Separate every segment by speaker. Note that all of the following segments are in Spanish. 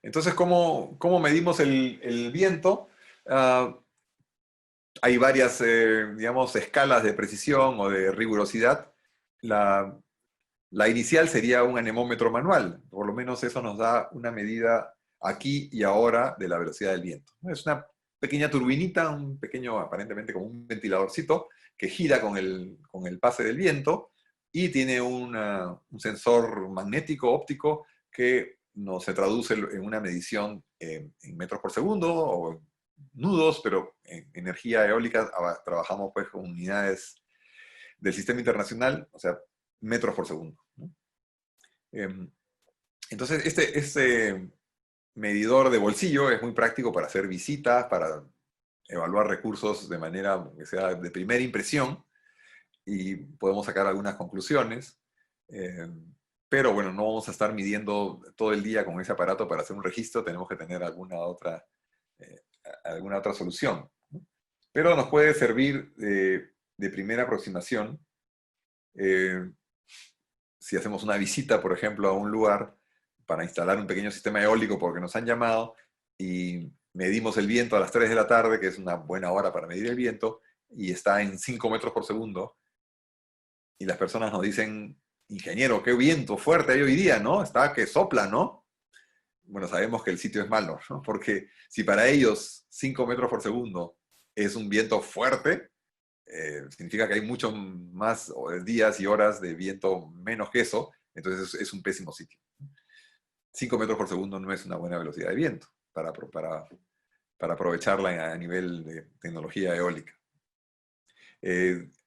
Speaker 1: Entonces, ¿cómo medimos el viento? Ah, hay varias, digamos, escalas de precisión o de rigurosidad. La, la inicial sería un anemómetro manual. Por lo menos eso nos da una medida aquí y ahora de la velocidad del viento. Es una pequeña turbinita, un pequeño, aparentemente como un ventiladorcito, que gira con el pase del viento y tiene un sensor magnético óptico que se traduce en una medición en metros por segundo o nudos, pero en energía eólica trabajamos pues con unidades del sistema internacional, o sea, metros por segundo, ¿no? Entonces, este medidor de bolsillo es muy práctico para hacer visitas, para evaluar recursos de manera que sea de primera impresión y podemos sacar algunas conclusiones. Eh, pero bueno, no vamos a estar midiendo todo el día con ese aparato para hacer un registro, tenemos que tener eh, alguna otra solución, ¿no? Pero nos puede servir de primera aproximación. eh, si hacemos una visita, por ejemplo, a un lugar para instalar un pequeño sistema eólico porque nos han llamado y medimos el viento a las 3 de la tarde, que es una buena hora para medir el viento, y está en 5 metros por segundo, y las personas nos dicen, ingeniero, qué viento fuerte hay hoy día, ¿no? Está que sopla, ¿no? Bueno, sabemos que el sitio es malo, ¿no? Porque si para ellos 5 metros por segundo es un viento fuerte, significa que hay muchos más días y horas de viento menos que eso, entonces es un pésimo sitio. 5 metros por segundo no es una buena velocidad de viento para aprovecharla a nivel de tecnología eólica.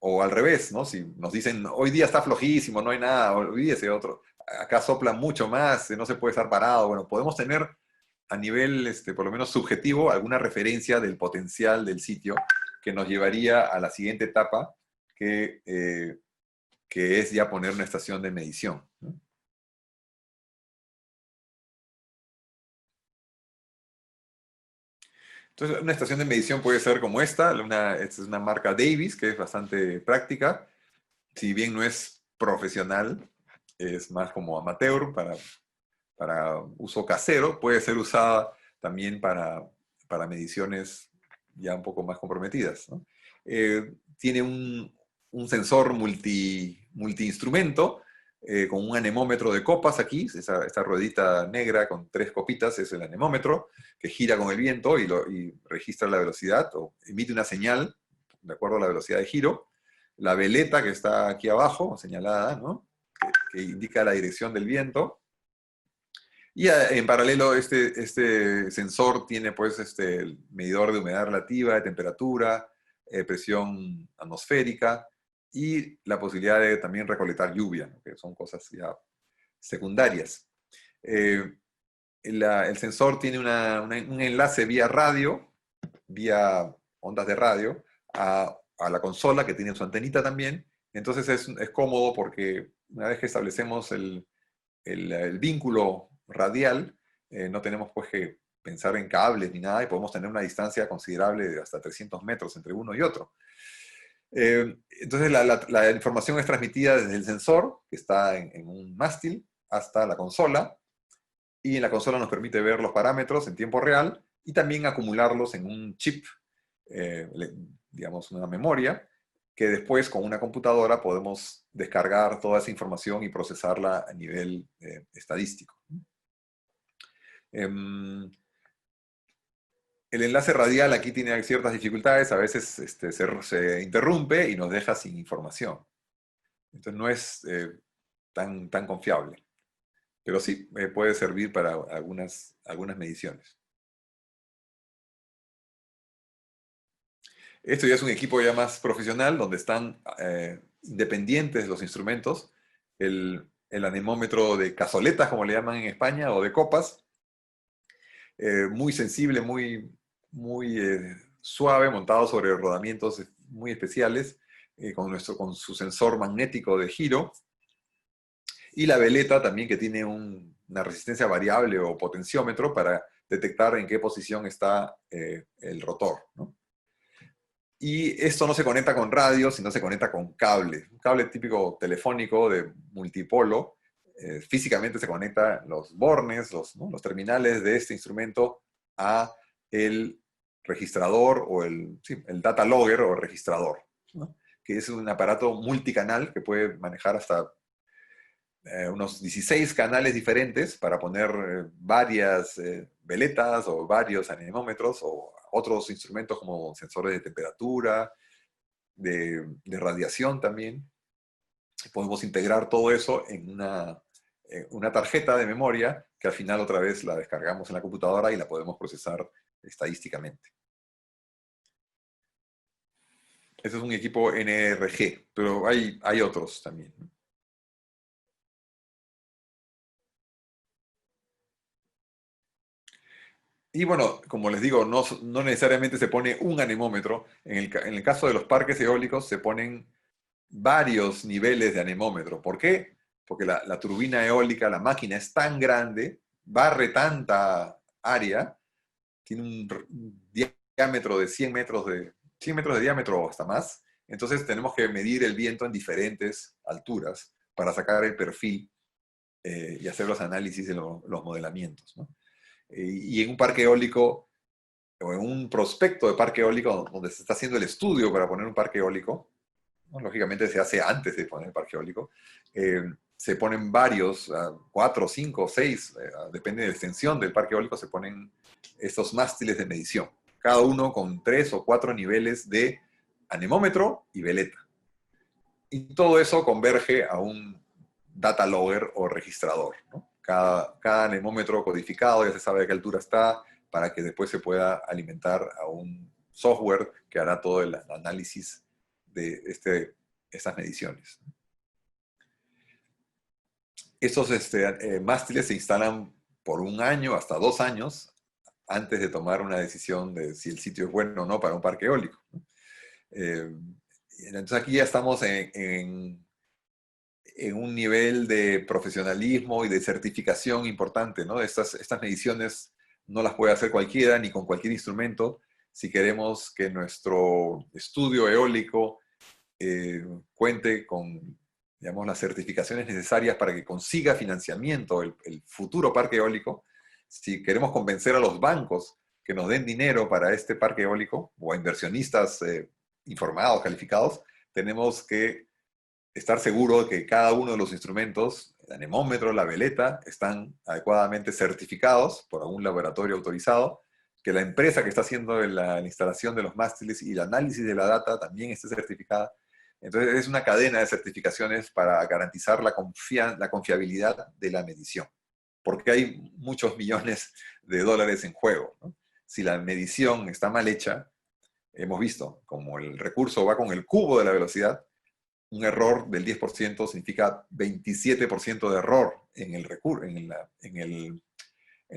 Speaker 1: O al revés, ¿no? Si nos dicen, hoy día está flojísimo, no hay nada, olvídese otro, acá sopla mucho más, no se puede estar parado. Bueno, podemos tener a nivel, por lo menos subjetivo, alguna referencia del potencial del sitio que nos llevaría a la siguiente etapa, que es ya poner una estación de medición, ¿no? Entonces, una estación de medición puede ser como esta es una marca Davis, que es bastante práctica. Si bien no es profesional, es más como amateur para uso casero, puede ser usada también para mediciones ya un poco más comprometidas, ¿no? Tiene un sensor multi-instrumento con un anemómetro de copas aquí, esta ruedita negra con 3 copitas es el anemómetro, que gira con el viento y registra la velocidad o emite una señal de acuerdo a la velocidad de giro. La veleta que está aquí abajo, señalada, ¿no? que indica la dirección del viento. Y en paralelo, este sensor tiene pues el medidor de humedad relativa, de temperatura, presión atmosférica y la posibilidad de también recolectar lluvia, ¿no? Que son cosas ya secundarias. Eh, el sensor tiene un enlace vía radio, vía ondas de radio, a la consola que tiene su antenita también. Entonces es cómodo porque una vez que establecemos el vínculo radial, no tenemos pues que pensar en cables ni nada y podemos tener una distancia considerable de hasta 300 metros entre uno y otro. Entonces la información es transmitida desde el sensor, que está en un mástil, hasta la consola, y en la consola nos permite ver los parámetros en tiempo real y también acumularlos en un chip, eh, digamos una memoria, que después con una computadora podemos descargar toda esa información y procesarla a nivel estadístico. El enlace radial aquí tiene ciertas dificultades, a veces se interrumpe y nos deja sin información. Entonces no es tan confiable, pero sí puede servir para algunas mediciones. Esto ya es un equipo ya más profesional, donde están independientes los instrumentos. El anemómetro de cazoletas, como le llaman en España, o de copas, muy sensible, muy suave, montado sobre rodamientos muy especiales, con su sensor magnético de giro. Y la veleta también, que tiene una resistencia variable o potenciómetro para detectar en qué posición está el rotor, ¿no? Y esto no se conecta con radio, sino se conecta con cable. Un cable típico telefónico de multipolo, físicamente se conecta los bornes, ¿no? Los terminales de este instrumento a el registrador o el data logger o registrador, ¿no? Que es un aparato multicanal que puede manejar hasta unos 16 canales diferentes para poner varias veletas o varios anemómetros o otros instrumentos como sensores de temperatura, de radiación también. Podemos integrar todo eso en una tarjeta de memoria que al final otra vez la descargamos en la computadora y la podemos procesar estadísticamente. Ese es un equipo NRG, pero hay otros también, ¿no? Y bueno, como les digo, no necesariamente se pone un anemómetro. En el caso de los parques eólicos se ponen varios niveles de anemómetro. ¿Por qué? Porque la turbina eólica, la máquina es tan grande, barre tanta área, tiene un diámetro de 100 metros de diámetro o hasta más. Entonces tenemos que medir el viento en diferentes alturas para sacar el perfil y hacer los análisis de los modelamientos, ¿no? Y en un parque eólico o en un prospecto de parque eólico donde se está haciendo el estudio para poner un parque eólico, ¿no? Lógicamente se hace antes de poner el parque eólico, se ponen varios, 4, 5, 6, depende de la extensión del parque eólico, se ponen estos mástiles de medición, cada uno con 3 o 4 niveles de anemómetro y veleta. Y todo eso converge a un data logger o registrador, ¿no? Cada anemómetro codificado ya se sabe a qué altura está para que después se pueda alimentar a un software que hará todo el análisis de estas mediciones. Estos mástiles se instalan por 1 año hasta 2 años antes de tomar una decisión de si el sitio es bueno o no para un parque eólico, ¿no? Entonces aquí ya estamos en un nivel de profesionalismo y de certificación importante, ¿no? Estas mediciones no las puede hacer cualquiera ni con cualquier instrumento. Si queremos que nuestro estudio eólico cuente con, digamos, las certificaciones necesarias para que consiga financiamiento el futuro parque eólico, si queremos convencer a los bancos que nos den dinero para este parque eólico o a inversionistas informados, calificados, tenemos que estar seguro de que cada uno de los instrumentos, el anemómetro, la veleta, están adecuadamente certificados por algún laboratorio autorizado, que la empresa que está haciendo la instalación de los mástiles y el análisis de la data también esté certificada. Entonces es una cadena de certificaciones para garantizar la confiabilidad de la medición, porque hay muchos millones de dólares en juego, ¿no? Si la medición está mal hecha, hemos visto como el recurso va con el cubo de la velocidad, un error del 10% significa 27% de error en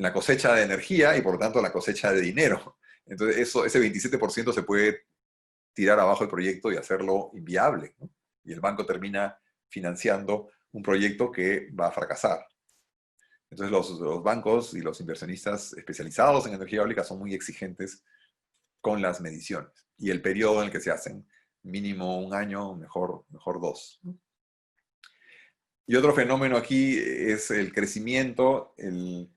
Speaker 1: la cosecha de energía y por lo tanto la cosecha de dinero. Entonces ese 27% se puede tirar abajo el proyecto y hacerlo inviable, ¿no? Y el banco termina financiando un proyecto que va a fracasar. Entonces los bancos y los inversionistas especializados en energía eólica son muy exigentes con las mediciones y el periodo en el que se hacen, mínimo 1 año, mejor 2. Y otro fenómeno aquí es el crecimiento, el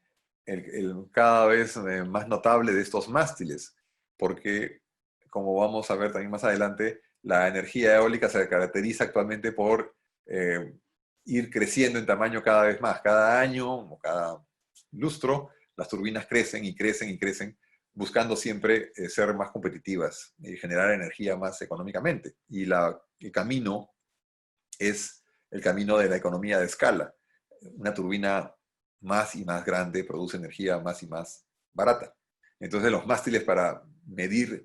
Speaker 1: cada vez más notable de estos mástiles, porque como vamos a ver también más adelante, la energía eólica se caracteriza actualmente por ir creciendo en tamaño cada vez más. Cada año o cada lustro, las turbinas crecen y crecen y crecen, buscando siempre ser más competitivas y generar energía más económicamente. Y el camino es el camino de la economía de escala. Una turbina más y más grande produce energía más y más barata. Entonces los mástiles para medir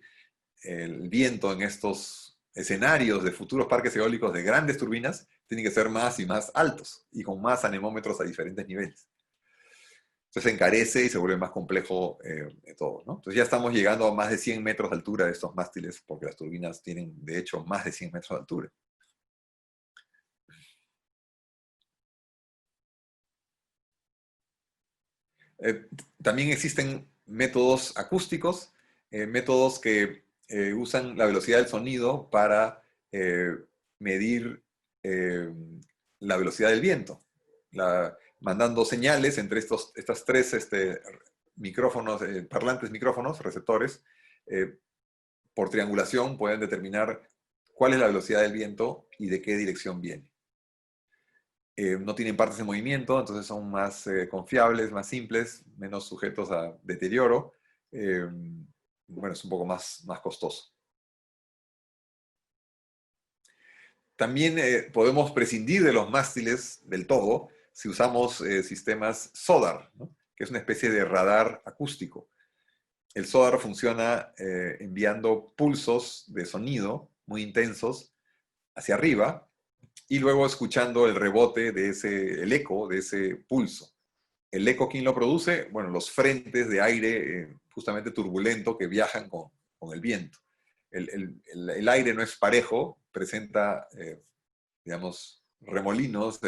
Speaker 1: el viento en estos escenarios de futuros parques eólicos de grandes turbinas tienen que ser más y más altos y con más anemómetros a diferentes niveles. Entonces se encarece y se vuelve más complejo todo, ¿no? Entonces ya estamos llegando a más de 100 metros de altura de estos mástiles porque las turbinas tienen de hecho más de 100 metros de altura. También existen métodos acústicos, métodos que usan la velocidad del sonido para medir eh, la velocidad del viento. mandando señales entre estas tres micrófonos, parlantes micrófonos, receptores, por triangulación pueden determinar cuál es la velocidad del viento y de qué dirección viene. No tienen partes en movimiento, entonces son más confiables, más simples, menos sujetos a deterioro. Bueno, es un poco más costoso. También podemos prescindir de los mástiles del todo si usamos sistemas SODAR, ¿no? Que es una especie de radar acústico. El SODAR funciona enviando pulsos de sonido muy intensos hacia arriba y luego escuchando el rebote de el eco de ese pulso. ¿El eco quién lo produce? Bueno, los frentes de aire justamente turbulento que viajan con el viento. El aire no es parejo, presenta, digamos, remolinos,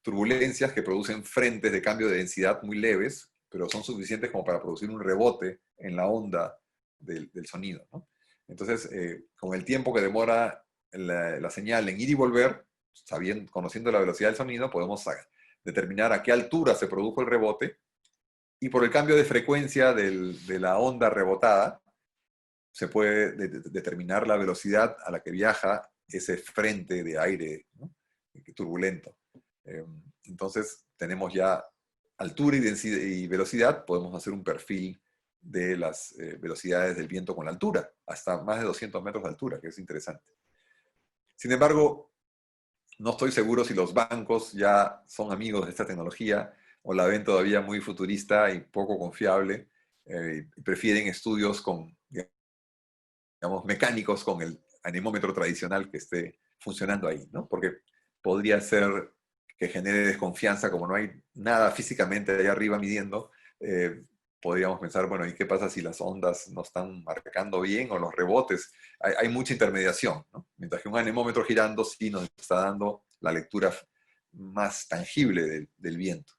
Speaker 1: turbulencias que producen frentes de cambio de densidad muy leves, pero son suficientes como para producir un rebote en la onda del sonido, ¿no? Entonces, con el tiempo que demora la señal en ir y volver, conociendo la velocidad del sonido, podemos determinar a qué altura se produjo el rebote, y por el cambio de frecuencia de la onda rebotada, se puede determinar la velocidad a la que viaja ese frente de aire, ¿no? Turbulento. Entonces, tenemos ya altura y velocidad, podemos hacer un perfil de las velocidades del viento con la altura, hasta más de 200 metros de altura, que es interesante. Sin embargo, no estoy seguro si los bancos ya son amigos de esta tecnología o la ven todavía muy futurista y poco confiable, y prefieren estudios digamos, mecánicos con el anemómetro tradicional que esté funcionando ahí, ¿no? Porque podría ser que genere desconfianza, como no hay nada físicamente ahí arriba midiendo, podríamos pensar, bueno, ¿y qué pasa si las ondas no están marcando bien o los rebotes? Hay mucha intermediación, ¿no? Mientras que un anemómetro girando sí nos está dando la lectura más tangible del viento.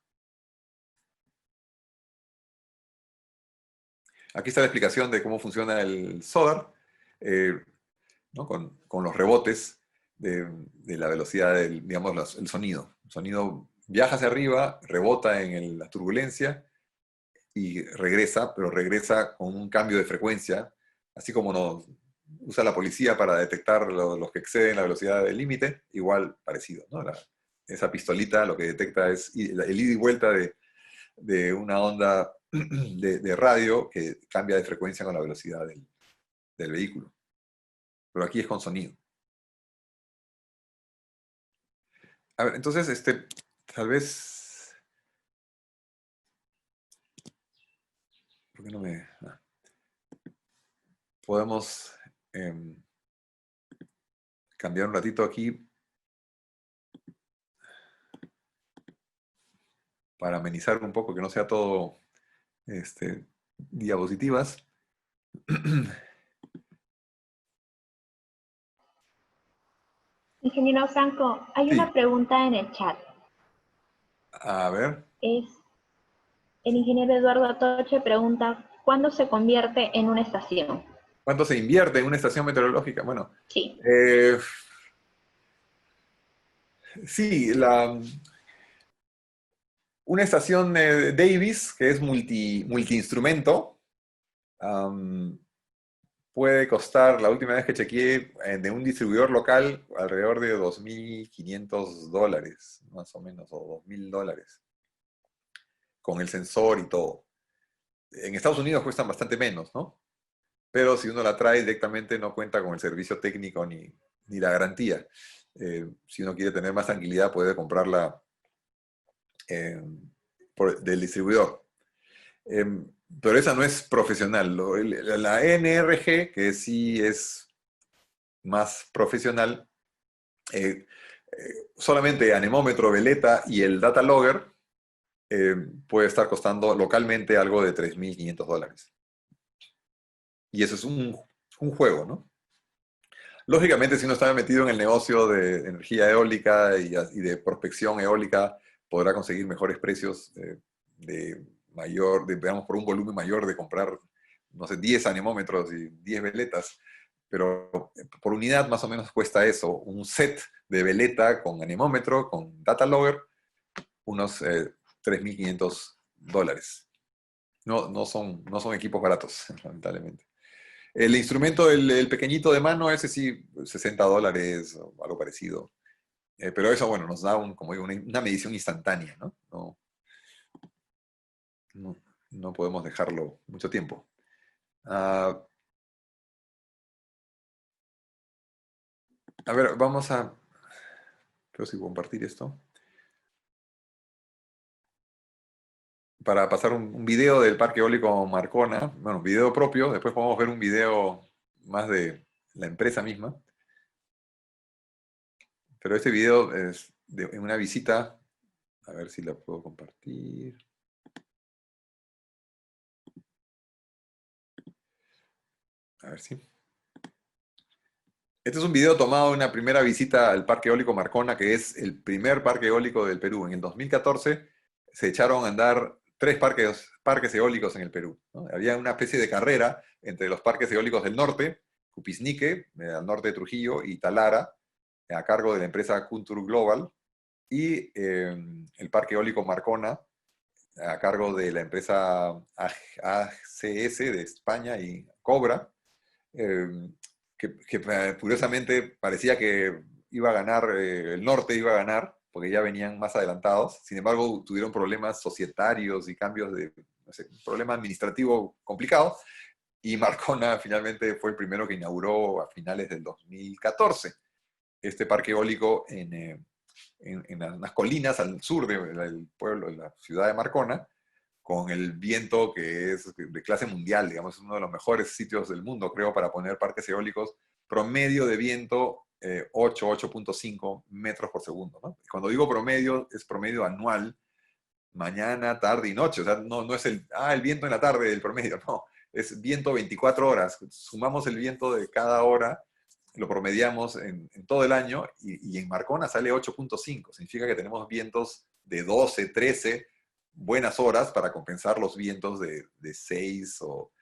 Speaker 1: Aquí está la explicación de cómo funciona el SODAR, ¿no? Con los rebotes de la velocidad del, digamos, el sonido. El sonido viaja hacia arriba, rebota en la turbulencia y regresa, pero regresa con un cambio de frecuencia, así como nos usa la policía para detectar los que exceden la velocidad del límite, igual parecido, ¿no? Esa pistolita lo que detecta es el ida y vuelta de una onda de radio que cambia de frecuencia con la velocidad del vehículo. Pero aquí es con sonido. A ver, entonces, tal vez... ¿Por qué no me...? Podemos cambiar un ratito aquí para amenizar un poco, que no sea todo diapositivas.
Speaker 2: Ingeniero Franco, hay
Speaker 1: Sí,
Speaker 2: una pregunta en el chat.
Speaker 1: a ver.
Speaker 2: El ingeniero Eduardo Atoche pregunta, ¿cuándo se convierte en una estación?
Speaker 1: ¿Cuánto se invierte en una estación meteorológica? Bueno,
Speaker 2: Sí.
Speaker 1: sí, una estación Davis, que es multi-instrumento, puede costar, la última vez que chequeé, de un distribuidor local, alrededor de $2.500, más o menos, o $2.000, con el sensor y todo. En Estados Unidos cuestan bastante menos, ¿no? Pero si uno la trae directamente no cuenta con el servicio técnico ni la garantía. Si uno quiere tener más tranquilidad, puede comprarla del distribuidor. Pero esa no es profesional. La NRG, que sí es más profesional, solamente anemómetro, veleta y el data logger puede estar costando localmente algo de $3.500. Y eso es un juego, ¿no? Lógicamente, si uno está metido en el negocio de energía eólica y de prospección eólica, podrá conseguir mejores precios digamos, por un volumen mayor de comprar, no sé, 10 anemómetros y 10 veletas, pero por unidad más o menos cuesta eso, un set de veleta con anemómetro, con data logger, unos $3.500. No son equipos baratos, lamentablemente. El instrumento, el pequeñito de mano, ese sí, $60 o algo parecido. Pero eso, bueno, nos da como digo, una medición instantánea, ¿no? No, no podemos dejarlo mucho tiempo. A ver, vamos a... Creo si compartir esto. Para pasar un video del Parque Eólico Marcona, bueno, un video propio, después podemos ver un video más de la empresa misma. Pero este video es de una visita, a ver si la puedo compartir. A ver si. Este es un video tomado de una primera visita al Parque Eólico Marcona, que es el primer parque eólico del Perú. En el 2014 se echaron a andar 3 parques eólicos en el Perú, ¿no? Había una especie de carrera entre los parques eólicos del norte, Cupisnique, al norte de Trujillo, y Talara, a cargo de la empresa Kuntur Global, y el Parque Eólico Marcona, a cargo de la empresa ACS de España y Cobra, que curiosamente parecía que iba a ganar, el norte iba a ganar, porque ya venían más adelantados. Sin embargo, tuvieron problemas societarios y cambios de, no sé, un problema administrativo complicado, y Marcona finalmente fue el primero que inauguró a finales del 2014 este parque eólico en unas colinas al sur del pueblo, de la ciudad de Marcona, con el viento que es de clase mundial, digamos, es uno de los mejores sitios del mundo, creo, para poner parques eólicos, promedio de viento 8.5 metros por segundo, ¿no? Cuando digo promedio, es promedio anual, mañana, tarde y noche, o sea, no es el viento en la tarde, el promedio, no, es viento 24 horas, sumamos el viento de cada hora, lo promediamos en todo el año, y en Marcona sale 8.5, significa que tenemos vientos de 12, 13 buenas horas para compensar los vientos de 6 o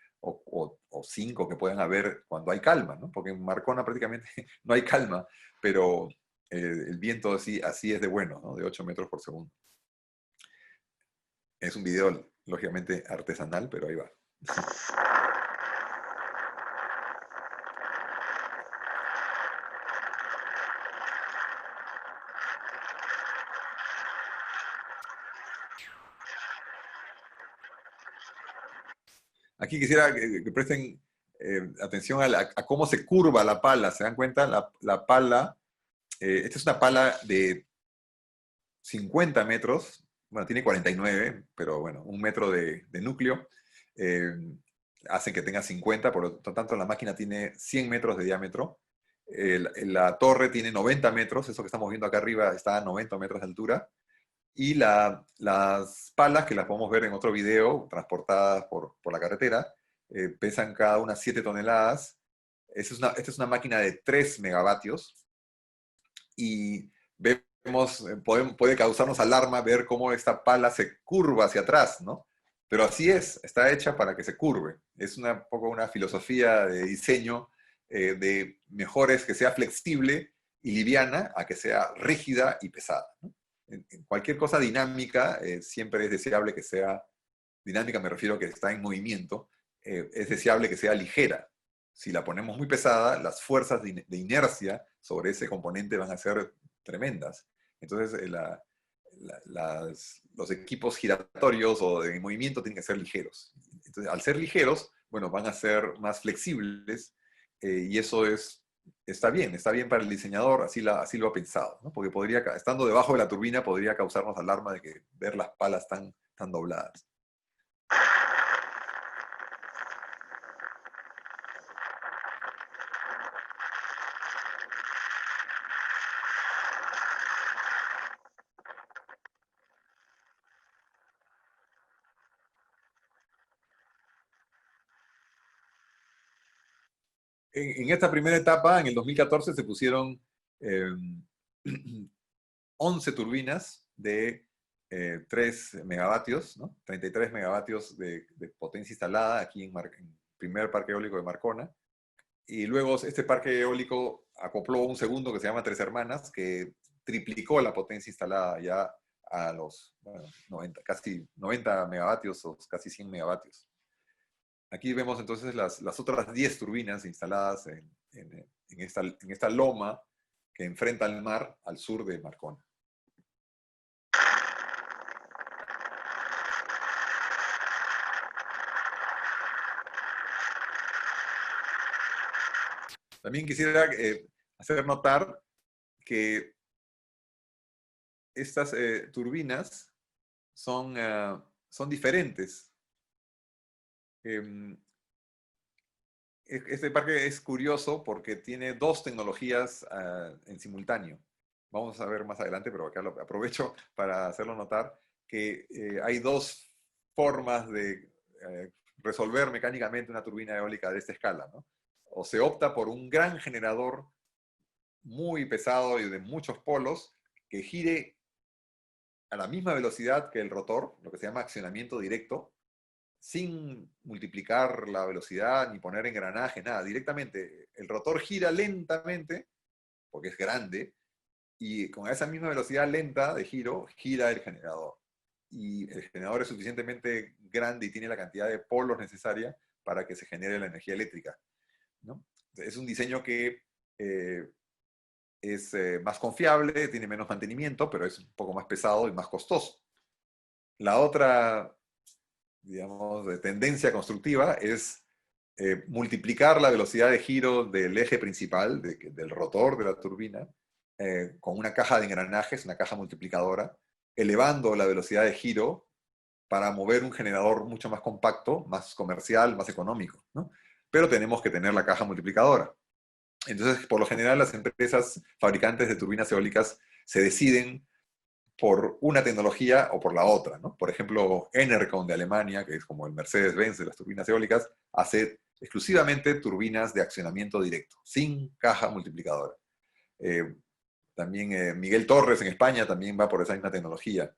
Speaker 1: 5 que puedan haber cuando hay calma, ¿no? Porque en Marcona prácticamente no hay calma, pero el viento así es de bueno, ¿no? De 8 metros por segundo. Es un video, lógicamente, artesanal, pero ahí va. Aquí quisiera que presten atención a cómo se curva la pala. ¿Se dan cuenta? La pala, esta es una pala de 50 metros, bueno, tiene 49, pero bueno, 1 metro de núcleo. eh, Hace que tenga 50, por lo tanto la máquina tiene 100 metros de diámetro. La torre tiene 90 metros, eso que estamos viendo acá arriba está a 90 metros de altura. Y las palas, que las podemos ver en otro video, transportadas por la carretera, pesan cada una 7 toneladas. Esta es una máquina de 3 megavatios. Y vemos, puede causarnos alarma ver cómo esta pala se curva hacia atrás, ¿no? Pero así es, está hecha para que se curve. Es un poco una filosofía de diseño, de mejor es que sea flexible y liviana a que sea rígida y pesada, ¿no? En cualquier cosa dinámica, siempre es deseable que sea, dinámica me refiero a que está en movimiento, es deseable que sea ligera. Si la ponemos muy pesada, las fuerzas de inercia sobre ese componente van a ser tremendas. Entonces, los equipos giratorios o de movimiento tienen que ser ligeros. Entonces, al ser ligeros, bueno, van a ser más flexibles, y eso está bien para el diseñador, así lo ha pensado, ¿no? Porque estando debajo de la turbina, podría causarnos alarma de que ver las palas tan dobladas. En esta primera etapa, en el 2014, se pusieron 11 turbinas de 3 megavatios, ¿no? 33 megavatios de potencia instalada aquí en primer parque eólico de Marcona. Y luego este parque eólico acopló un segundo que se llama Tres Hermanas, que triplicó la potencia instalada ya a los bueno, 90, casi 90 megavatios o casi 100 megavatios. Aquí vemos entonces las otras 10 turbinas instaladas en esta loma que enfrenta al mar al sur de Marcona. También quisiera hacer notar que estas turbinas son diferentes. Este parque es curioso porque tiene dos tecnologías en simultáneo. Vamos a ver más adelante, pero acá lo aprovecho para hacerlo notar, que hay dos formas de resolver mecánicamente una turbina eólica de esta escala, ¿no? O se opta por un gran generador muy pesado y de muchos polos que gire a la misma velocidad que el rotor, lo que se llama accionamiento directo, sin multiplicar la velocidad ni poner engranaje, nada. Directamente el rotor gira lentamente, porque es grande, y con esa misma velocidad lenta de giro, gira el generador. Y el generador es suficientemente grande y tiene la cantidad de polos necesaria para que se genere la energía eléctrica, ¿no? Es un diseño que es más confiable, tiene menos mantenimiento, pero es un poco más pesado y más costoso. La otra, digamos, de tendencia constructiva es multiplicar la velocidad de giro del eje principal, del rotor de la turbina, con una caja de engranajes, una caja multiplicadora, elevando la velocidad de giro para mover un generador mucho más compacto, más comercial, más económico, ¿no? Pero tenemos que tener la caja multiplicadora. Entonces, por lo general, las empresas fabricantes de turbinas eólicas se deciden por una tecnología o por la otra, ¿no? Por ejemplo, Enercon de Alemania, que es como el Mercedes-Benz de las turbinas eólicas, hace exclusivamente turbinas de accionamiento directo, sin caja multiplicadora. También Miguel Torres en España también va por esa misma tecnología.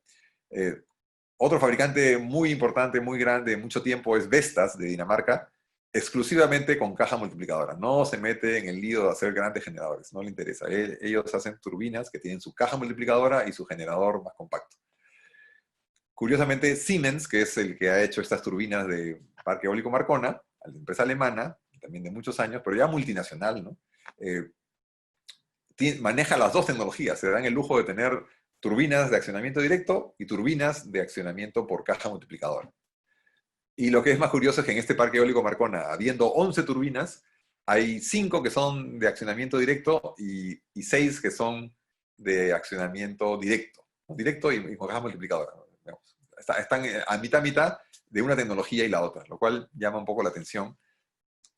Speaker 1: Otro fabricante muy importante, muy grande, mucho tiempo es Vestas de Dinamarca, exclusivamente con caja multiplicadora. No se mete en el lío de hacer grandes generadores, no le interesa. Ellos hacen turbinas que tienen su caja multiplicadora y su generador más compacto. Curiosamente, Siemens, que es el que ha hecho estas turbinas de Parque Eólico Marcona, la empresa alemana, también de muchos años, pero ya multinacional, ¿no? Maneja las dos tecnologías, se dan el lujo de tener turbinas de accionamiento directo y turbinas de accionamiento por caja multiplicadora. Y lo que es más curioso es que en este parque eólico Marcona, habiendo 11 turbinas, hay 5 que son de accionamiento directo y 6 que son de accionamiento directo y con caja multiplicadora. Están a mitad de una tecnología y la otra, lo cual llama un poco la atención.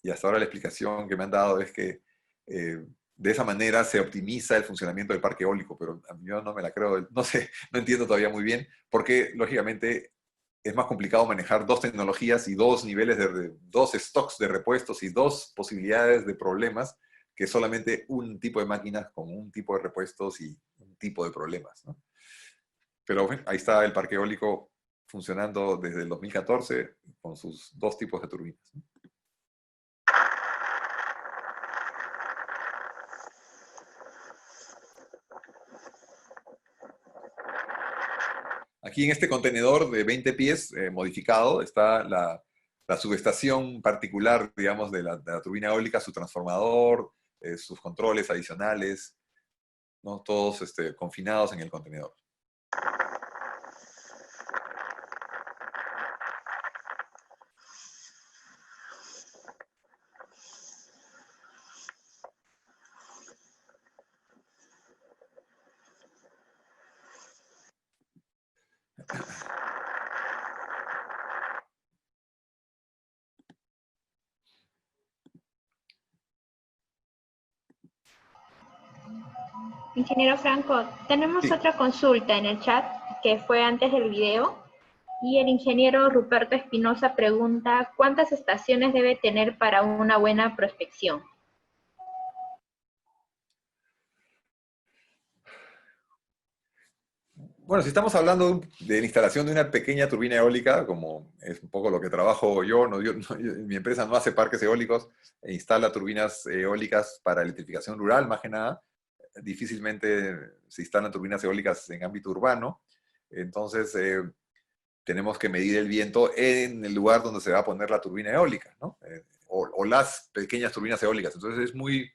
Speaker 1: Y hasta ahora la explicación que me han dado es que de esa manera se optimiza el funcionamiento del parque eólico, pero yo no me la creo, no sé, no entiendo todavía muy bien, porque lógicamente es más complicado manejar dos tecnologías y dos niveles dos stocks de repuestos y dos posibilidades de problemas que solamente un tipo de máquinas con un tipo de repuestos y un tipo de problemas, ¿no? Pero bueno, ahí está el parque eólico funcionando desde el 2014 con sus dos tipos de turbinas, ¿no? Aquí en este contenedor de 20 pies modificado está la subestación particular, digamos, de la turbina eólica, su transformador, sus controles adicionales, ¿no? Todos confinados en el contenedor.
Speaker 2: Ingeniero Franco, tenemos
Speaker 1: Sí.
Speaker 2: otra consulta en el chat que fue antes del video y el ingeniero Ruperto Espinosa pregunta ¿cuántas estaciones debe tener para una buena prospección?
Speaker 1: Bueno, si estamos hablando de la instalación de una pequeña turbina eólica, como es un poco lo que trabajo yo, mi empresa no hace parques eólicos, e instala turbinas eólicas para electrificación rural, más que nada. Difícilmente se instalan turbinas eólicas en ámbito urbano. Entonces, tenemos que medir el viento en el lugar donde se va a poner la turbina eólica, ¿no? O las pequeñas turbinas eólicas. Entonces es muy,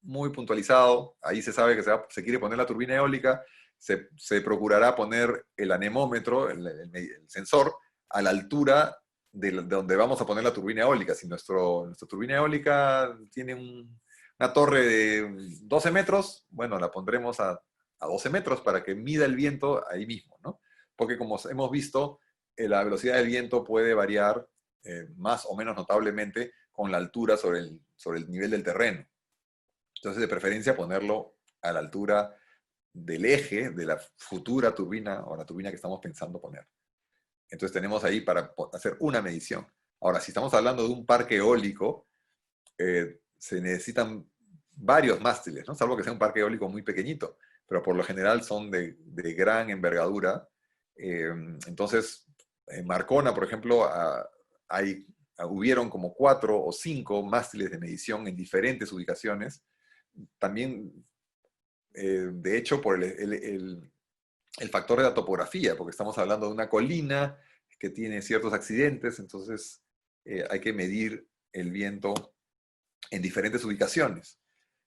Speaker 1: muy puntualizado. Ahí se sabe que se quiere poner la turbina eólica, se procurará poner el anemómetro, el sensor, a la altura de donde vamos a poner la turbina eólica. Si nuestra turbina eólica tiene una torre de 12 metros, bueno, la pondremos a 12 metros para que mida el viento ahí mismo, ¿no? Porque como hemos visto, la velocidad del viento puede variar más o menos notablemente con la altura sobre el nivel del terreno. Entonces, de preferencia, ponerlo a la altura del eje de la futura turbina o la turbina que estamos pensando poner. Entonces, tenemos ahí para hacer una medición. Ahora, si estamos hablando de un parque eólico, se necesitan varios mástiles, ¿no? Salvo que sea un parque eólico muy pequeñito, pero por lo general son de gran envergadura. Entonces, en Marcona, por ejemplo, hubieron como 4 o 5 mástiles de medición en diferentes ubicaciones. También, de hecho, por el factor de la topografía, porque estamos hablando de una colina que tiene ciertos accidentes, entonces hay que medir el viento en diferentes ubicaciones.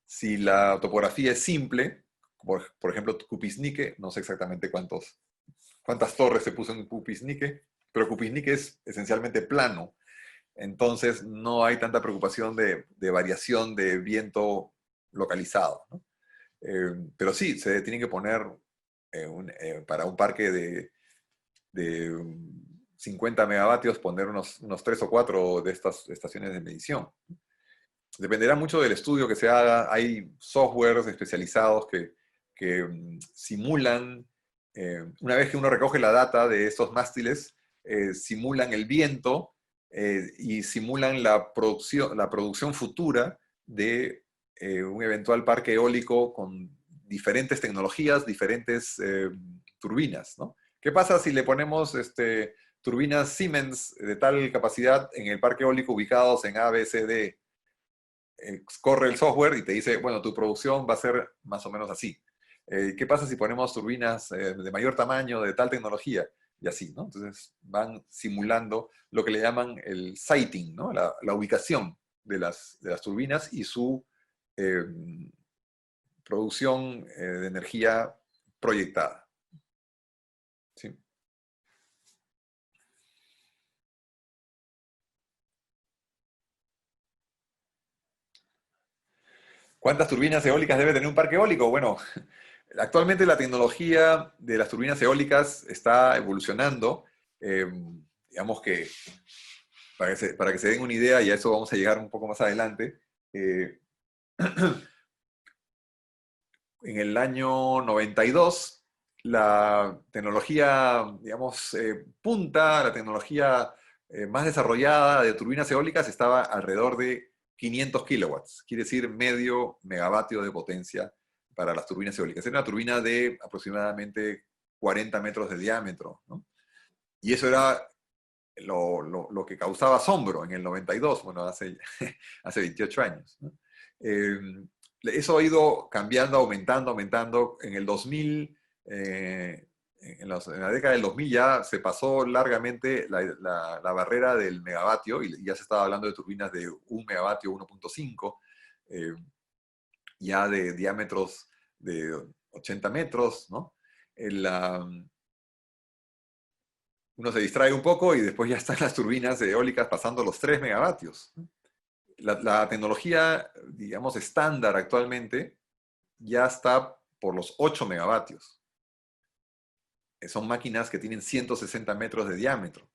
Speaker 1: Si la topografía es simple, por ejemplo, Cupisnique, no sé exactamente cuántas torres se puso en Cupisnique, pero Cupisnique es esencialmente plano, entonces no hay tanta preocupación de variación de viento localizado, ¿no? Pero sí, se tiene que poner para un parque de 50 megavatios, poner unos 3 o 4 de estas estaciones de medición. Dependerá mucho del estudio que se haga. Hay softwares especializados que simulan, una vez que uno recoge la data de estos mástiles, simulan el viento y simulan la producción futura de un eventual parque eólico con diferentes tecnologías, diferentes turbinas, ¿no? ¿Qué pasa si le ponemos turbinas Siemens de tal capacidad en el parque eólico ubicados en A, B, C, D? Corre el software y te dice, bueno, tu producción va a ser más o menos así. ¿Qué pasa si ponemos turbinas de mayor tamaño, de tal tecnología? Y así, ¿no? Entonces van simulando lo que le llaman el siting, ¿no? La ubicación de las turbinas y su eh, producción de energía proyectada. ¿Sí? ¿Cuántas turbinas eólicas debe tener un parque eólico? Bueno, actualmente la tecnología de las turbinas eólicas está evolucionando. Eh, digamos que para que se den una idea, y a eso vamos a llegar un poco más adelante, en el año 92, la tecnología, digamos, punta, la tecnología más desarrollada de turbinas eólicas estaba alrededor de 500 kilowatts, quiere decir medio megavatio de potencia para las turbinas eólicas. Era una turbina de aproximadamente 40 metros de diámetro, ¿no? Y eso era lo que causaba asombro en el 92, bueno, hace 28 años, ¿no? Eso ha ido cambiando, aumentando. En el 2000, en la década del 2000 ya se pasó largamente la barrera del megavatio y ya se estaba hablando de turbinas de 1 megavatio, 1.5, ya de diámetros de 80 metros, ¿no? Uno se distrae un poco y después ya están las turbinas eólicas pasando los 3 megavatios. La tecnología, digamos, estándar actualmente ya está por los 8 megavatios. Son máquinas que tienen 160 metros de diámetro.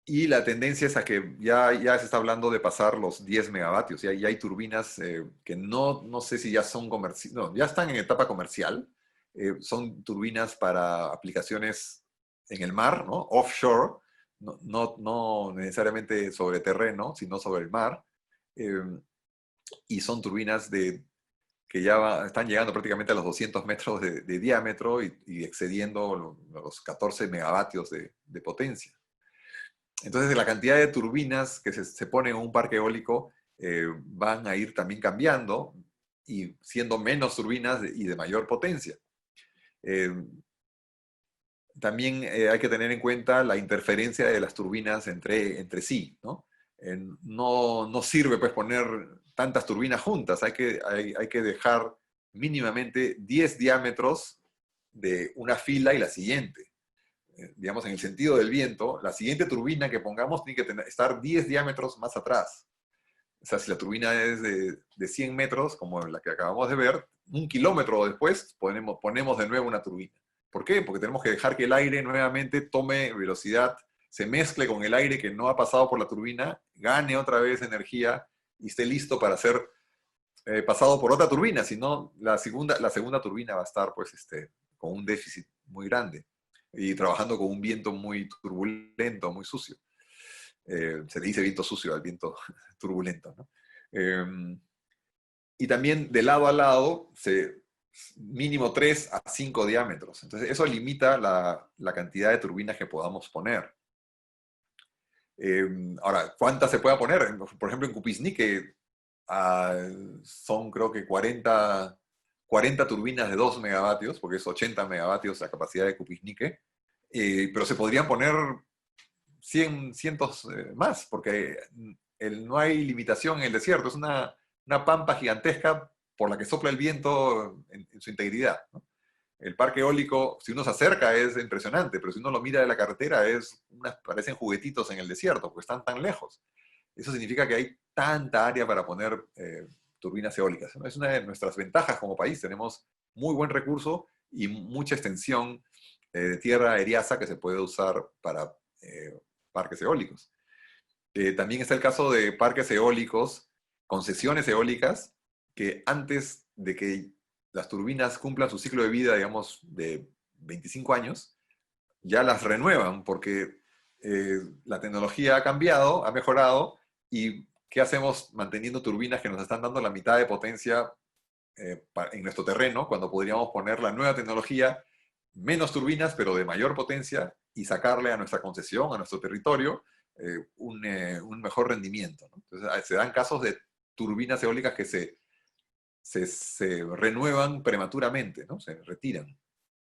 Speaker 1: Y la tendencia es a que ya se está hablando de pasar los 10 megavatios. Ya hay turbinas que no sé si ya son comerciales, no, ya están en etapa comercial. Son turbinas para aplicaciones en el mar, ¿no? Offshore, no necesariamente sobre terreno, sino sobre el mar. Y son turbinas que ya están llegando prácticamente a los 200 metros de diámetro y excediendo los 14 megavatios de potencia. Entonces, la cantidad de turbinas que se ponen en un parque eólico van a ir también cambiando y siendo menos turbinas y de mayor potencia. Eh, También hay que tener en cuenta la interferencia de las turbinas entre sí, ¿no? No sirve pues poner tantas turbinas juntas, hay que dejar mínimamente 10 diámetros de una fila y la siguiente. Digamos, en el sentido del viento, la siguiente turbina que pongamos tiene que estar 10 diámetros más atrás. O sea, si la turbina es de 100 metros, como la que acabamos de ver, 1 kilómetro después ponemos de nuevo una turbina. ¿Por qué? Porque tenemos que dejar que el aire nuevamente tome velocidad, se mezcle con el aire que no ha pasado por la turbina, gane otra vez energía y esté listo para ser pasado por otra turbina. Si no, la segunda turbina va a estar pues, con un déficit muy grande y trabajando con un viento muy turbulento, muy sucio. Se le dice viento sucio al viento turbulento, ¿no? Y también de lado a lado, mínimo 3 a 5 diámetros. Entonces, eso limita la cantidad de turbinas que podamos poner. Ahora, ¿cuántas se puede poner? Por ejemplo, en Kupiznik son creo que 40 turbinas de 2 megavatios, porque es 80 megavatios la capacidad de Kupiznik, pero se podrían poner cientos más, porque no hay limitación en el desierto, es una pampa gigantesca por la que sopla el viento en su integridad, ¿no? El parque eólico, si uno se acerca, es impresionante, pero si uno lo mira de la carretera, parecen juguetitos en el desierto, porque están tan lejos. Eso significa que hay tanta área para poner turbinas eólicas, ¿no? Es una de nuestras ventajas como país. Tenemos muy buen recurso y mucha extensión de tierra areasa que se puede usar para parques eólicos. También está el caso de parques eólicos, concesiones eólicas, que antes de que las turbinas cumplan su ciclo de vida, digamos, de 25 años, ya las renuevan porque la tecnología ha cambiado, ha mejorado, y ¿qué hacemos manteniendo turbinas que nos están dando la mitad de potencia en nuestro terreno, cuando podríamos poner la nueva tecnología, menos turbinas, pero de mayor potencia, y sacarle a nuestra concesión, a nuestro territorio, un mejor rendimiento, ¿no? Entonces, se dan casos de turbinas eólicas que se renuevan prematuramente, ¿no? Se retiran.